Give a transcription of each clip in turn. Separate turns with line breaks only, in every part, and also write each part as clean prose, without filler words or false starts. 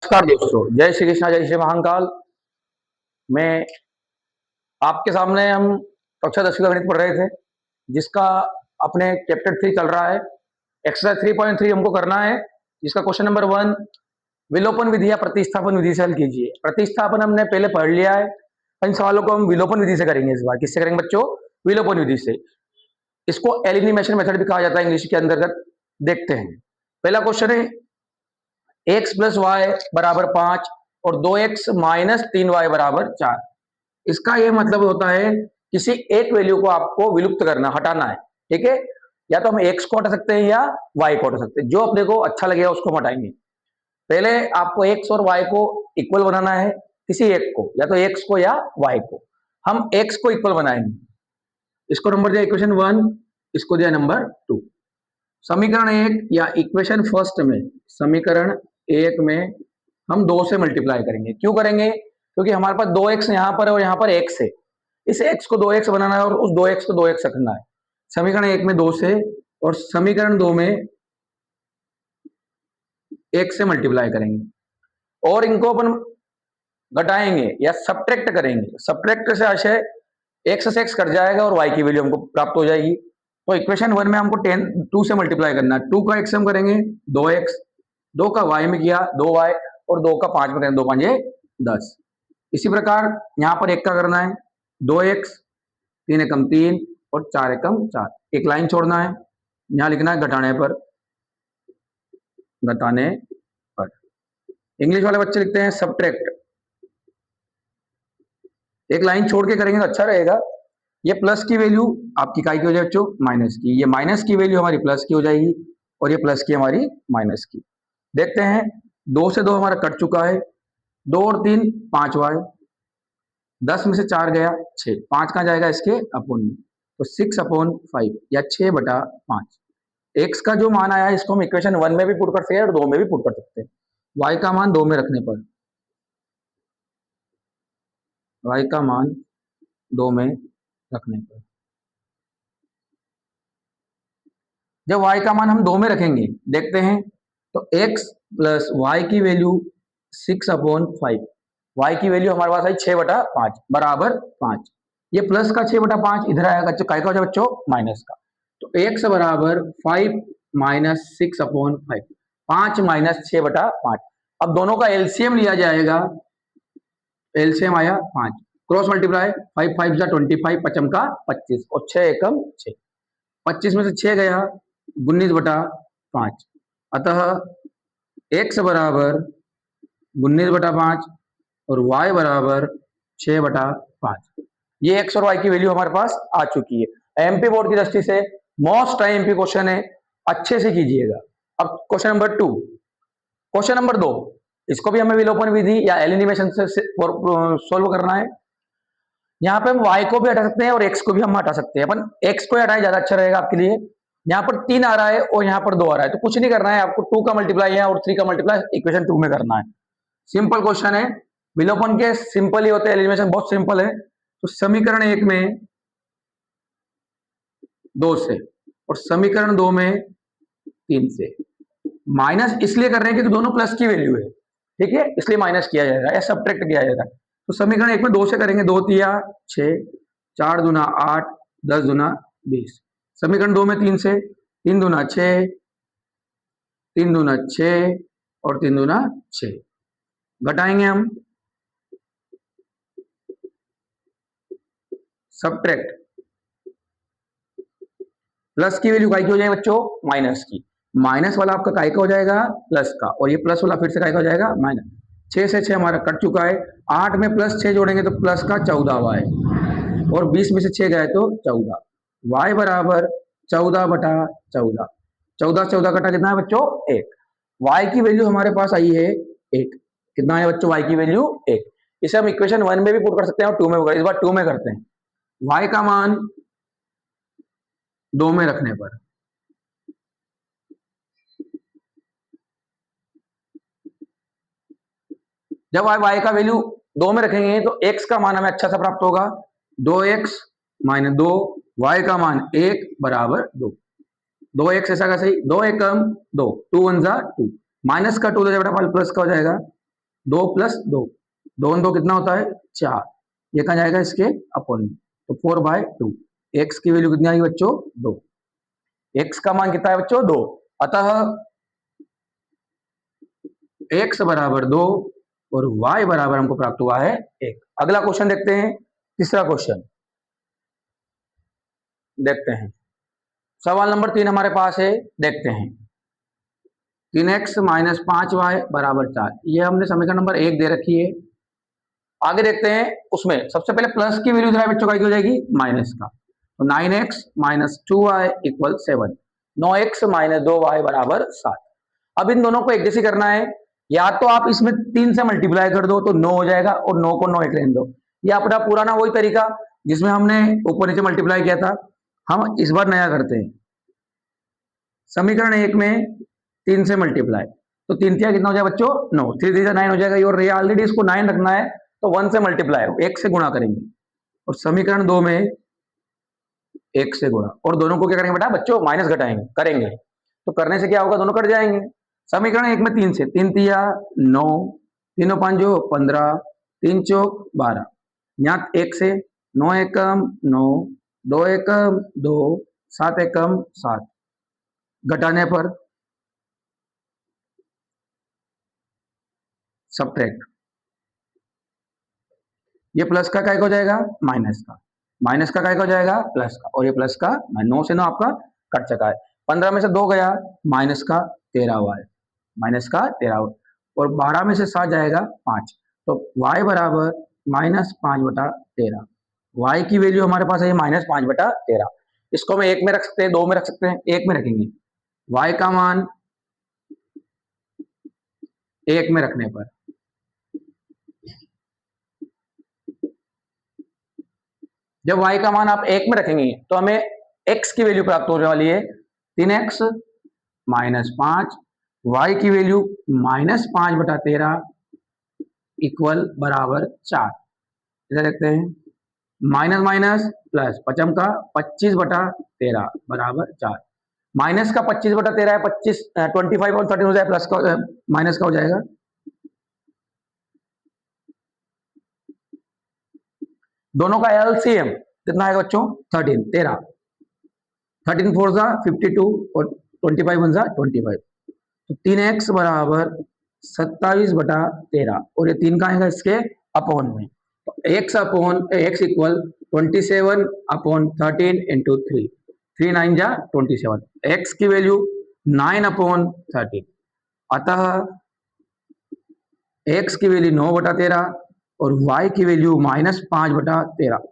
नमस्कार दोस्तों, जय श्री कृष्णा, जय श्री महाकाल। मैं आपके सामने हम कक्षा 10वीं का गणित पढ़ रहे थे, जिसका अपने चैप्टर 3 चल रहा है। एक्सरसाइज 3.3 हमको करना है, जिसका क्वेश्चन नंबर 1 विलोपन विधि या प्रतिस्थापन विधि से हल कीजिए। प्रतिस्थापन हमने पहले पढ़ लिया है, इन सवालों को हम विलोपन विधि से करेंगे। इस बार किससे करेंगे बच्चों? विलोपन विधि से। इसको एलिमिनेशन मेथड भी कहा जाता है इंग्लिश के अंतर्गत। देखते हैं, पहला क्वेश्चन है x प्लस वाई बराबर 5 और 2x माइनस 3y बराबर 4। इसका यह मतलब होता है किसी एक वैल्यू को आपको विलुप्त करना, हटाना है। ठीक है, या तो हम x को हटा सकते हैं या y को हटा सकते हैं, जो अपने को अच्छा लगेगा उसको हम हटाएंगे। पहले आपको x और y को इक्वल बनाना है, किसी एक को, या तो x को या y को। हम x को इक्वल बनाएंगे। इसको नंबर दिया इक्वेशन 1, इसको दिया नंबर 2। समीकरण 1 या इक्वेशन फर्स्ट में, समीकरण 1 में हम 2 से मल्टीप्लाई करेंगे। क्यों करेंगे? क्योंकि हमारे पास 2x यहाँ पर है और यहाँ पर x है। इस x को 2x बनाना है और उस 2x को 2x रखना है। समीकरण 1 में 2 से और समीकरण 2 में 1 से मल्टीप्लाई करेंगे और इनको अपन घटाएंगे या सब्ट्रैक्ट करेंगे। सब्ट्रैक्ट से आशय x से x कट जाएगा और y की वैल्यू हमको प्राप्त हो जाएगी। तो इक्वेशन 1 में हमको 2 से मल्टीप्लाई करना है। 2 का x हम करेंगे 2x, 2 का y में किया 2y और 2 का 5 में करेंगे 2 5 10। इसी प्रकार यहाँ पर 1 का करना है 2x, 3 एकम 3 और 4 एकम 4। एक लाइन छोड़ना है, यहाँ लिखना है घटाने पर। घटाने पर इंग्लिश वाले बच्चे लिखते हैं सब्ट्रैक्ट। एक लाइन छोड़ के करेंगे तो अच्छा रहेगा। ये प्लस की वैल्यू आपकी काय की हो जाए बच्चों? माइनस की। ये माइनस की वैल्यू हमारी प्लस की हो जाएगी और ये प्लस की हमारी माइनस की। देखते हैं, 2 से 2 हमारा कट चुका है, 2 और 3 5 वाई, 10 में से 4 गया 6, 5 कहाँ जाएगा? इसके अपोन में, तो 6/5 या 6/5। एक्स का जो मान आया है इसको हम इक्वेशन 1 में भी पुट कर सकते हैं और 2 में भी पुट कर सकते हैं। वाई का मान 2 में रखने पर, वाई का मान 2 में रखने पर, जब y का मान हम 2 में रखेंगे, देखते हैं, तो x प्लस वाई की वैल्यू 6/5, y की वैल्यू हमारे पास आई 6/5 बराबर 5। ये प्लस का 6/5 इधर आएगा, काय का हो जाए बच्चों? माइनस का। तो x बराबर 5 माइनस 6/5, 5 माइनस 6/5। अब दोनों का एलसीएम लिया जाएगा। एलसीएम आया 5, क्रॉस मल्टीप्लाई 5 5 जा 25, 5 का 25 और 6 एकम 6। 25 में से 6 गया 19/5। अतः x बराबर 19/5 और y बराबर 6/5। ये x और y की वैल्यू हमारे पास आ चुकी है। एमपी बोर्ड की दृष्टि से मोस्ट एमपी क्वेश्चन है, अच्छे से कीजिएगा। अब क्वेश्चन नंबर 2, क्वेश्चन नंबर 2, इसको भी हमें विलोपन विधि या एलिमिनेशन से सोल्व करना है। यहाँ पे हम y को भी हटा सकते हैं और x को भी हम हटा सकते हैं। अपन x को हटाएं, ज्यादा अच्छा रहेगा आपके लिए। यहाँ पर 3 आ रहा है और यहाँ पर 2 आ रहा है, तो कुछ नहीं करना है आपको। 2 का मल्टीप्लाई है और 3 का मल्टीप्लाई इक्वेशन 2 में करना है। सिंपल क्वेश्चन है, विलोपन के सिंपल ही होते हैं, एलिमिनेशन बहुत सिंपल है। तो समीकरण 1 में 2 से और समीकरण 2 में 3 से। माइनस इसलिए कर रहे हैं क्योंकि दोनों प्लस की वैल्यू है, ठीक है, इसलिए माइनस किया जाएगा या सब्ट्रैक्ट किया जाएगा। तो समीकरण 1 में 2 से करेंगे, 2 तिया 6, 4 दूना 8, 10 दूना 20। समीकरण 2 में 3 से, 3 दूना 6, 3 दूना 6 और 3 दूना 6। घटाएंगे हम, सब्ट्रैक्ट, प्लस की वैल्यू काय की हो जाएगी बच्चों? माइनस की। माइनस वाला आपका काय का हो जाएगा? प्लस का, और ये प्लस वाला फिर से काय का हो जाएगा? माइनस। 6 से 6 हमारा कट चुका है, 8 में प्लस 6 जोड़ेंगे तो प्लस का 14y और 20 में से 6 गए तो 14। y बराबर 14/14। 14 14 कटा कितना है बच्चों? 1। y की वैल्यू हमारे पास आई है 1। कितना है बच्चों y की वैल्यू? 1। इसे हम इक्वेशन 1 में भी पुट कर सकते हैं और 2 में, इस बार 2 में करते हैं। y का मान 2 में रखने पर, जब आप y का वैल्यू 2 में रखेंगे तो x का मान हमें अच्छा सा प्राप्त होगा। 2x माइनस 2, y का मान 1 बराबर 2। 2x ऐसा कैसे? 2 एकम 2, 2 1 जा 2, माइनस का 2 बेटा प्लस का हो जाएगा। 2 प्लस 2, 2 और 2 कितना होता है 4, ये कहाँ जाएगा इसके अपॉन में, तो 4/2। एक्स की वैल्यू कितनी आएगी बच्चों 2, एक्स का मान कितना है बच्चों 2, अतः x बराबर 2 और y बराबर हमको प्राप्त हुआ है 1। अगला क्वेश्चन देखते हैं, तीसरा क्वेश्चन देखते हैं। सवाल नंबर 3 हमारे पास है, देखते हैं। 3x माइनस 5y बराबर 4, ये हमने समीकरण नंबर 1 दे रखी है। आगे देखते हैं, उसमें सबसे पहले प्लस की वैल्यू बच्चों का हो जाएगी माइनस का, तो 9x minus 2y equal 7, 9x minus 2y बराबर 7। अब इन दोनों को एक जैसे करना है, या तो आप इसमें 3 से मल्टीप्लाई कर दो तो 9 हो जाएगा, और 9 को 9 एक रहने दो। ये अपना पुराना वही तरीका जिसमें हमने ऊपर नीचे मल्टीप्लाई किया था, हम इस बार नया करते हैं। समीकरण 1 में 3 से मल्टीप्लाई, तो 3 3 कितना हो जाएगा बच्चों 9, 3 3 9 हो जाएगा, और ये ऑलरेडी इसको 9 रखना है तो 1 से मल्टीप्लाई, 1 से गुणा करेंगे, और समीकरण 2 में 1 से गुणा, और दोनों को क्या करेंगे बेटा बच्चों माइनस घटाएंगे करेंगे, तो करने से क्या होगा दोनों कट जाएंगे। समीकरण 1 में 3 से, 3 तिया 9, 3 5 15, 3 चौक 12, यहाँ 1 से 9 एकम 9, 2 एकम 2, 7 एकम 7, घटाने पर सब्ट्रैक्ट, ये प्लस का क्या हो जाएगा माइनस का, माइनस का क्या हो जाएगा प्लस का, और ये प्लस का 9 से 9 आपका कट चुका है। 15 में से 2 गया, माइनस का 13 y, माइनस का 13, और 12 में से 7 जाएगा 5, तो y बराबर माइनस 5/13। y की वैल्यू हमारे पास है माइनस 5/13। इसको हम 1 में रख सकते हैं, 2 में रख सकते हैं, 1 में रखेंगे। y का मान 1 में रखने पर जब y का मान आप 1 में रखेंगे तो हमें x की वैल्यू प्राप्त होने वाली है 3x माइनस 5, y की वैल्यू माइनस 5/13 इक्वल बराबर 4। इधर देखते हैं, माइनस माइनस प्लस, पचम का 25/13 बराबर 4, माइनस का 25/13 है, 25 25 और 13 हो जाए, प्लस का माइनस का हो जाएगा, दोनों का एलसीएम कितना आएगा बच्चों 13, 13 4 जा 52 और 25 1 जा 25, तो 3x बराबर 27/13, और ये 3 का आएगा इसके अपॉन में, तो x इक्वल 27/13 इंटू 3, 3 9 जा 27, x की वैल्यू 9/13, अतः x की वैल्यू 9/13 और y की वैल्यू माइनस 5/13।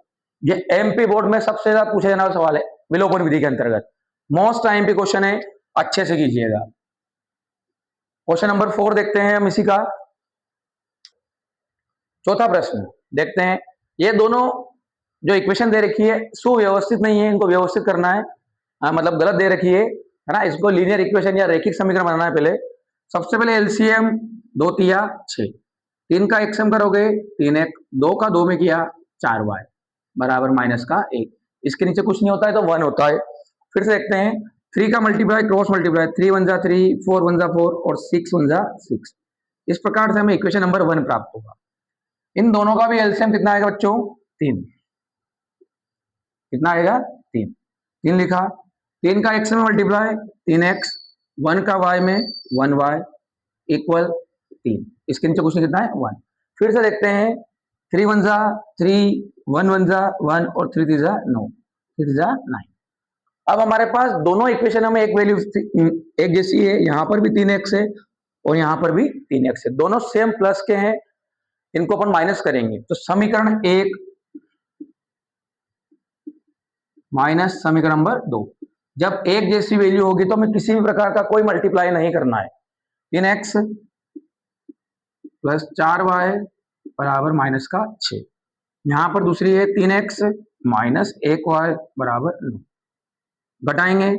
ये एमपी बोर्ड में सबसे ज्यादा पूछा जाने वाला सवाल है विलोपन विधि के अंतर्गत, मोस्ट टाइम पे क्वेश्चन है, अच्छे से कीजिएगा। क्वेश्चन नंबर 4 देखते हैं हम इसी का, चौथा प्रश्न देखते हैं। ये दोनों जो इक्वेशन दे रखी है सुव्यवस्थित नहीं है, इनको व्यवस्थित करना है, मतलब गलत दे रखी है ना, इसको लीनियर इक्वेशन या रैखिक समीकरण बनाना है। पहले सबसे पहले एलसीएम 2 तिया 6, 3 का एक्सएम करोगे 3x, 2 का 2 में किया 4y बराबर माइनस का 1, इसके नीचे कुछ नहीं होता है तो 1 होता है। फिर से देखते हैं, 3 का मल्टीप्लाई क्रॉस मल्टीप्लाई, 3 1 जा 3, 4 1 जा 4 और 6 1 जा 6, इस प्रकार से हमें इक्वेशन नंबर 1 प्राप्त होगा। इन दोनों का भी एलसीएम कितना आएगा बच्चों 3, कितना आएगा 3, 3 लिखा, 3 का x में मल्टीप्लाई 3x, 1 का y में 1y इक्वल 3, इसके नीचे कुछ नहीं कितना है 1। फिर से देखते हैं, 3 1 जा 3, 1 1 जा 1 और 3 3 जा 9, 3 3 जा 9। अब हमारे पास दोनों इक्वेशन में एक वैल्यू एक जैसी है, यहां पर भी 3x है और यहां पर भी 3x है, दोनों सेम प्लस के हैं, इनको अपन माइनस करेंगे, तो समीकरण 1 माइनस समीकरण नंबर 2, जब एक जैसी वैल्यू होगी तो हमें किसी भी प्रकार का कोई मल्टीप्लाई नहीं करना है। 3x प्लस 4y बराबर माइनस का 6, यहां पर दूसरी है 3x माइनस 1y बराबर 9, घटाएंगे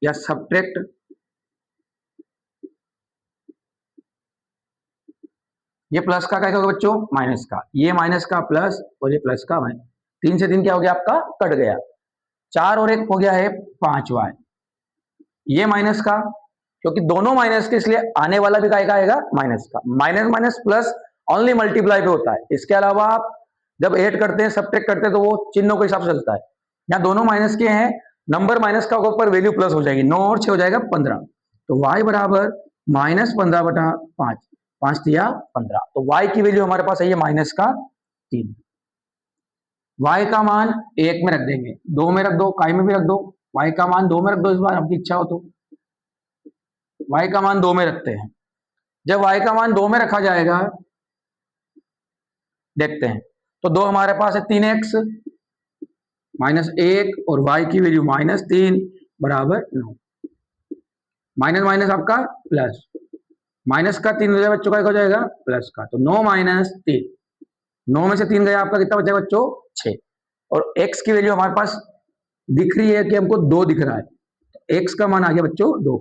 या सब्ट्रैक्ट, ये प्लस का क्या होगा बच्चों माइनस का, ये माइनस का प्लस और ये प्लस का माइनस, 3 से 3 क्या हो गया आपका कट गया, 4 और 1 हो गया है 5y, ये माइनस का क्योंकि दोनों माइनस के, इसलिए आने वाला भी काय का आएगा, माइनस का। Minus minus plus only multiply पे होता है, इसके अलावा आप जब ऐड करते हैं, सब्ट्रैक्ट करते हैं, तो वो चिन्हों के हिसाब से चलता है। यहाँ दोनों माइनस के हैं, नंबर माइनस का ऊपर वैल्यू प्लस हो जाएगी, 9 और 6 हो जाएगा 15। तो y बराबर -15/5, 5 दिया 15। तो y की वैल्यू हमारे पास है ये माइनस का 3। y का मान 1 में रख देंगे, 2 में रख दो, काय में भी रख दो, y का मान 2 में रख दो, इस बार आपकी इच्छा हो तो y का मान 2 में रखते हैं। जब y का मान 2 में रखा जाएगा, देखते हैं, तो 2 हमारे पास है 3x -1 और y की वैल्यू -3 बराबर 9। माइनस माइनस आपका प्लस, माइनस का 3 हो जाएगा बच्चों का, एक हो जाएगा प्लस का, तो 9 - 3, 9 में से 3 गया, आपका कितना बचेगा बच्चों, 6। और x की वैल्यू हमारे पास दिख रही है कि हमको 2 दिख रहा है, तो x का मान आ गया बच्चों 2,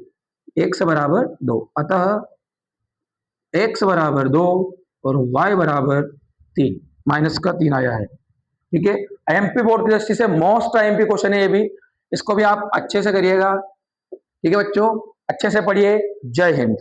x बराबर 2। अतः x बराबर 2 और y बराबर 3, माइनस का 3 आया है। ठीक है, एमपी बोर्ड की दृष्टि से मोस्ट एमपी क्वेश्चन है ये भी, इसको भी आप अच्छे से करिएगा। ठीक है बच्चों, अच्छे से पढ़िए। जय हिंद।